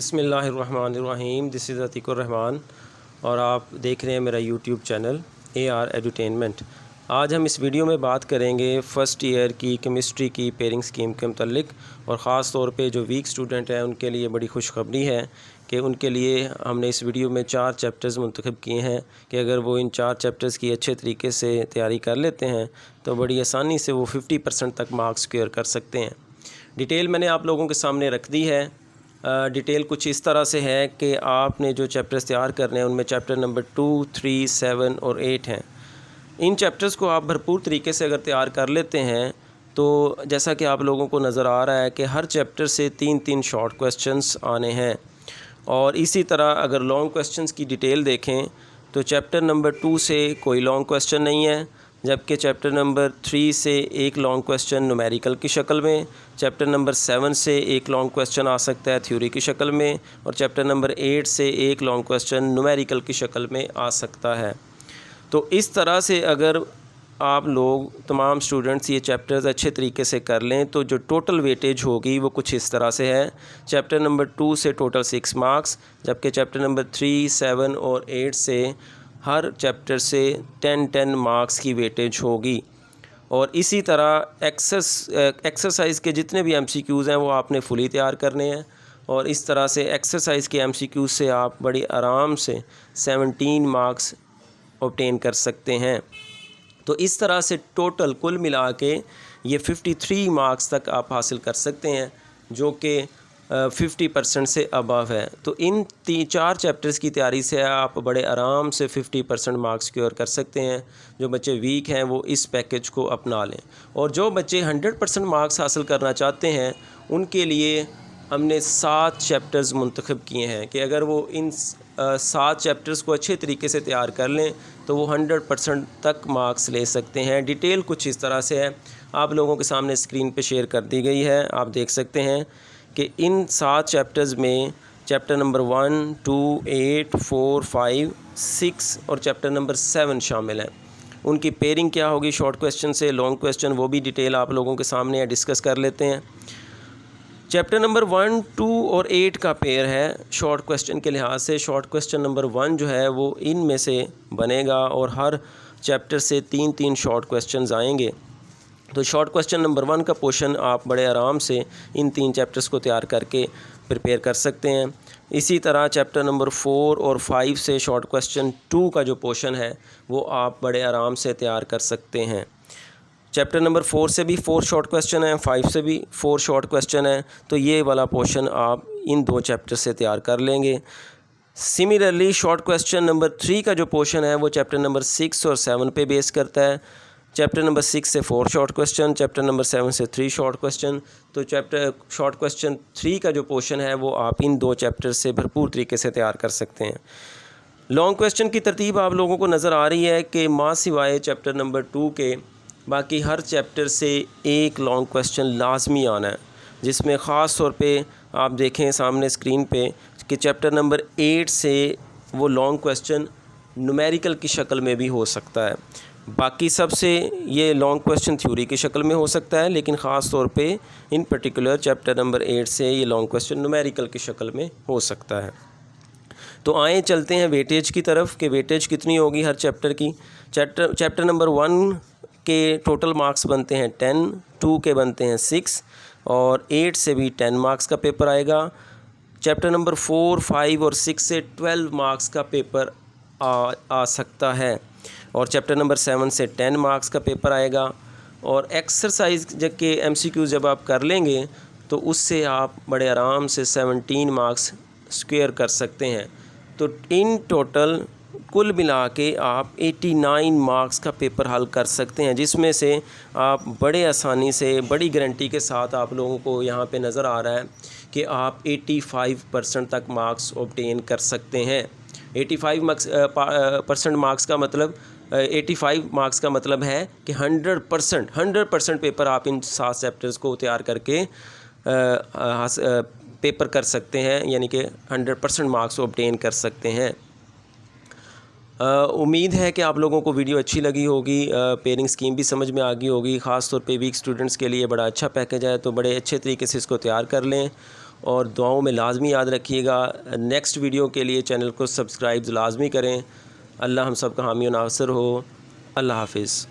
बिस्मिल्लाहिर्रहमानिर्रहीम। This is Atiqur Rahman और आप देख रहे हैं मेरा यूट्यूब चैनल AR एडुटेनमेंट। आज हम इस वीडियो में बात करेंगे फ़र्स्ट ईयर की केमिस्ट्री की पेयरिंग स्कीम के मतलब, और ख़ास तौर पे जो वीक स्टूडेंट हैं उनके लिए बड़ी खुशखबरी है कि उनके लिए हमने इस वीडियो में 4 चैप्टर्स मुंतखब किए हैं कि अगर वो इन 4 चैप्टर्स की अच्छे तरीके से तैयारी कर लेते हैं तो बड़ी आसानी से वो 50% तक मार्क्स स्कोर कर सकते हैं। डिटेल मैंने आप लोगों के सामने रख दी है। डिटेल कुछ इस तरह से है कि आपने जो चैप्टर्स तैयार करने हैं उनमें चैप्टर नंबर 2, 3, 7 और 8 हैं। इन चैप्टर्स को आप भरपूर तरीके से अगर तैयार कर लेते हैं तो जैसा कि आप लोगों को नज़र आ रहा है कि हर चैप्टर से 3-3 शॉर्ट क्वेश्चंस आने हैं। और इसी तरह अगर लॉन्ग क्वेश्चंस की डिटेल देखें तो चैप्टर नंबर 2 से कोई लॉन्ग क्वेश्चन नहीं है, जबकि चैप्टर नंबर 3 से एक लॉन्ग क्वेश्चन न्यूमेरिकल की शक्ल में, चैप्टर नंबर 7 से एक लॉन्ग क्वेश्चन आ सकता है थ्योरी की शक्ल में, और चैप्टर नंबर 8 से एक लॉन्ग क्वेश्चन न्यूमेरिकल की शक्ल में आ सकता है। तो इस तरह से अगर आप लोग तमाम स्टूडेंट्स ये चैप्टर्स अच्छे तरीके से कर लें तो जो टोटल वेटेज होगी वो कुछ इस तरह से है। चैप्टर नंबर 2 से टोटल 6 मार्क्स, जबकि चैप्टर नंबर 3, 7 और 8 से हर चैप्टर से 10-10 मार्क्स की वेटेज होगी। और इसी तरह एक्सरसाइज़ के जितने भी MCQs हैं वो आपने फुली तैयार करने हैं, और इस तरह से एक्सरसाइज़ के MCQs से आप बड़ी आराम से 17 मार्क्स ऑब्टेन कर सकते हैं। तो इस तरह से टोटल कुल मिला के ये 53 मार्क्स तक आप हासिल कर सकते हैं, जो कि 50% से अबव है। तो इन 4 चैप्टर्स की तैयारी से आप बड़े आराम से 50% मार्क्स स्कोर कर सकते हैं। जो बच्चे वीक हैं वो इस पैकेज को अपना लें, और जो बच्चे 100% मार्क्स हासिल करना चाहते हैं उनके लिए हमने 7 चैप्टर्स मुंतखब किए हैं कि अगर वो इन 7 चैप्टर्स को अच्छे तरीके से तैयार कर लें तो वो 100% तक मार्क्स ले सकते हैं। डिटेल कुछ इस तरह से है, आप लोगों के सामने स्क्रीन पे शेयर कर दी गई है। आप देख सकते हैं कि इन 7 चैप्टर्स में चैप्टर नंबर 1, 2, 8, 4, 5, 6 और चैप्टर नंबर 7 शामिल हैं। उनकी पेयरिंग क्या होगी शॉर्ट क्वेश्चन से लॉन्ग क्वेश्चन, वो भी डिटेल आप लोगों के सामने डिस्कस कर लेते हैं। चैप्टर नंबर 1, 2 और 8 का पेयर है शॉर्ट क्वेश्चन के लिहाज से। शॉर्ट क्वेश्चन नंबर 1 जो है वो इनमें से बनेगा और हर चैप्टर से 3-3 शॉर्ट क्वेश्चंस आएंगे। तो शॉर्ट क्वेश्चन नंबर 1 का पोर्शन आप बड़े आराम से इन 3 चैप्टर्स को तैयार करके प्रिपेयर कर सकते हैं। इसी तरह चैप्टर नंबर 4 और 5 से शॉर्ट क्वेश्चन 2 का जो पोर्शन है वो आप बड़े आराम से तैयार कर सकते हैं। चैप्टर नंबर 4 से भी 4 शॉर्ट क्वेश्चन हैं, 5 से भी 4 शॉर्ट क्वेश्चन हैं, तो ये वाला पोर्शन आप इन 2 चैप्टर से तैयार कर लेंगे। सिमिलरली शॉर्ट क्वेश्चन नंबर 3 का जो पोर्शन है वो चैप्टर नंबर 6 और 7 पे बेस करता है। चैप्टर नंबर 6 से 4 शॉर्ट क्वेश्चन, चैप्टर नंबर 7 से 3 शॉर्ट क्वेश्चन। तो चैप्टर शॉर्ट क्वेश्चन 3 का जो पोर्शन है वो आप इन 2 चैप्टर से भरपूर तरीके से तैयार कर सकते हैं। लॉन्ग क्वेश्चन की तरतीब आप लोगों को नज़र आ रही है कि माँ सिवाय चैप्टर नंबर 2 के बाकी हर चैप्टर से एक लॉन्ग क्वेश्चन लाजमी आना है, जिसमें ख़ास तौर पे आप देखें सामने स्क्रीन पे कि चैप्टर नंबर 8 से वो लॉन्ग क्वेश्चन न्यूमेरिकल की शक्ल में भी हो सकता है। बाकी सब से ये लॉन्ग क्वेश्चन थ्योरी की शक्ल में हो सकता है, लेकिन ख़ास तौर पे इन पर्टिकुलर चैप्टर नंबर 8 से ये लॉन्ग क्वेश्चन न्यूमेरिकल की शक्ल में हो सकता है। तो आए चलते हैं वेटेज की तरफ कि वेटेज कितनी होगी हर चैप्टर की। चैप्टर नंबर 1 के टोटल मार्क्स बनते हैं 10, 2 के बनते हैं 6 और 8 से भी 10 मार्क्स का पेपर आएगा। चैप्टर नंबर 4, 5 और 6 से 12 मार्क्स का पेपर आ सकता है, और चैप्टर नंबर 7 से 10 मार्क्स का पेपर आएगा। और एक्सरसाइज जब के MCQ जब आप कर लेंगे तो उससे आप बड़े आराम से 17 मार्क्स स्क्वायर कर सकते हैं। तो इन टोटल कुल मिला के आप 89 मार्क्स का पेपर हल कर सकते हैं, जिसमें से आप बड़े आसानी से बड़ी गारंटी के साथ आप लोगों को यहाँ पे नज़र आ रहा है कि आप 85% तक मार्क्स ऑब्टेन कर सकते हैं। 85% मार्क्स का मतलब 85 मार्क्स का मतलब है कि 100% पेपर आप इन 7 चैप्टर्स को तैयार करके पेपर कर सकते हैं, यानी कि 100% मार्क्स ऑब्टेन कर सकते हैं। उम्मीद है कि आप लोगों को वीडियो अच्छी लगी होगी, पेयरिंग स्कीम भी समझ में आ गई होगी। ख़ास तौर पे वीक स्टूडेंट्स के लिए बड़ा अच्छा पैकेज है, तो बड़े अच्छे तरीके से इसको तैयार कर लें और दुआओं में लाजमी याद रखिएगा। नेक्स्ट वीडियो के लिए चैनल को सब्सक्राइब लाजमी करें। अल्लाह हम सब का हामी और नासिर हो। अल्लाह हाफिज़।